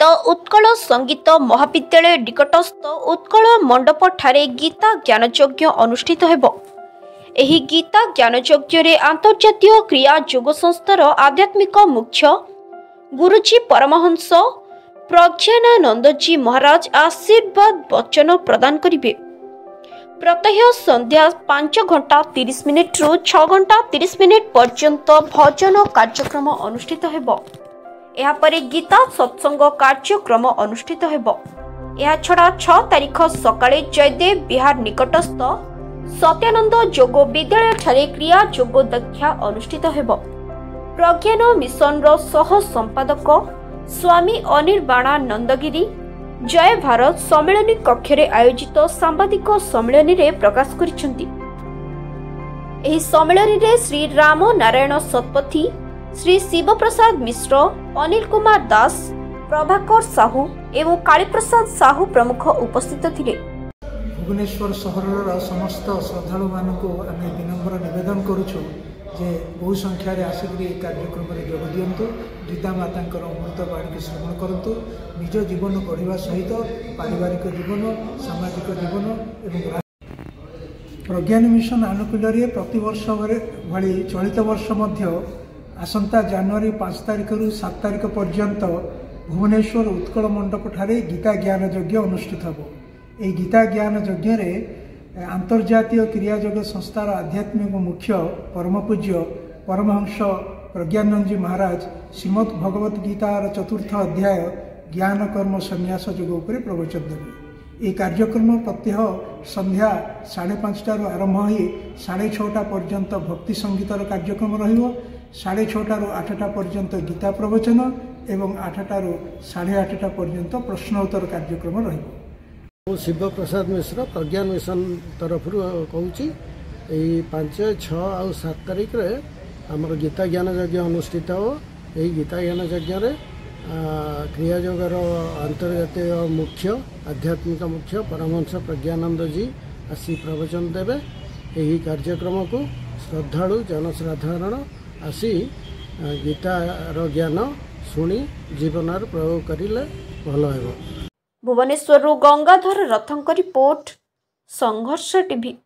The Utkal संगीत महाविद्यालय निकटस्थ उत्कल मंडप ठारे गीता ज्ञानयज्ञ अनुष्ठित हेबो। एही गीता ज्ञानयज्ञ रे अंतर्जातीय क्रिया योग संस्थार आध्यात्मिक मुख्य गुरुजी परमहंस प्रज्ञानानंदजी महाराज आशीर्वाद वचन प्रदान करिवे। प्रत्यह संध्या 5 घंटा 30 मिनिट रु 6 घंटा 30 मिनिट पर्यंत भजन कार्यक्रम अनुष्ठित हेबो। यापरे गीता सत्संग कार्यक्रम अनुष्ठित हेबो। या छड़ा 6 तारीख सकाळे जयदेव विहार निकटस्थ सत्यानंद योग विद्यालय ठारे क्रिया योग दीक्षा अनुष्ठित हेबो। प्रज्ञान मिशन रो सह संपादक स्वामी अनिर्बाणा नंदगिरी जय भारत सम्मेलनी कक्षरे आयोजित सांबादिक सम्मेलनी रे प्रकाश करिसंती। एही सम्मेलनी रे श्री राम नारायण सतपथी, श्री शिवप्रसाद मिश्र, अनिल कुमार दास, प्रभाकर साहू एवं कालीप्रसाद साहू प्रमुख उपस्थित थिले। भुवनेश्वर सहर समस्त श्रद्धालु मानू आम विनम्र निवेदन करुछु जे बहु संख्यार आसिक कार्यक्रम में जोग दिंतु। गीता माता अमृत बाणी को श्रवण करूँ। निज जीवन गढ़ा सहित पारिवारिक जीवन, सामाजिक जीवन एवं प्रज्ञान मिशन आनुकूल्य प्रतिवर्ष भली चलित वर्ष आसंता जनवरी 5 तारिख रु 7 तारिख पर्यंत भुवनेश्वर उत्कल मंडप ठारे गीता ज्ञान यज्ञ अनुष्ठित हो। यह गीता ज्ञान यज्ञ अंतर्जातीय क्रिया योग संस्थार आध्यात्मिक मुख्य परम पूज्य परमहंस प्रज्ञानंद जी महाराज श्रीमद् भगवत गीतार 4th अध्याय ज्ञान कर्म संन्यास योग उपरे प्रवचन देवे। यह कार्यक्रम प्रत्यह संध्या 5:30 आरंभ हो 6:30 पर्यंत भक्ति संगीतर कार्यक्रम रहिबो। 6:30 रु 8टा पर्यंत गीता प्रवचन एवं 8टा रु 8:30 पर्यंत प्रश्नोत्तर कार्यक्रम रहिबो। शिवप्रसाद मिश्र प्रज्ञान मिशन तरफ कहूँ 5, 6 और 7 तारीख रे आमर गीता ज्ञान यज्ञ अनुष्ठित हो। यही गीता ज्ञान यज्ञ क्रिया योगर अंतर्जातीय मुख्य आध्यात्मिक मुख्य परमहंस प्रज्ञानंद जी आसी प्रवचन देवे। यही कार्यक्रम को श्रद्धालु जनसाधारण आसी गीतार ज्ञान शुणी जीवन प्रयोग करिले भल हेबो। भुवनेश्वर गंगाधर रथंक रिपोर्ट, संघर्ष टीवी।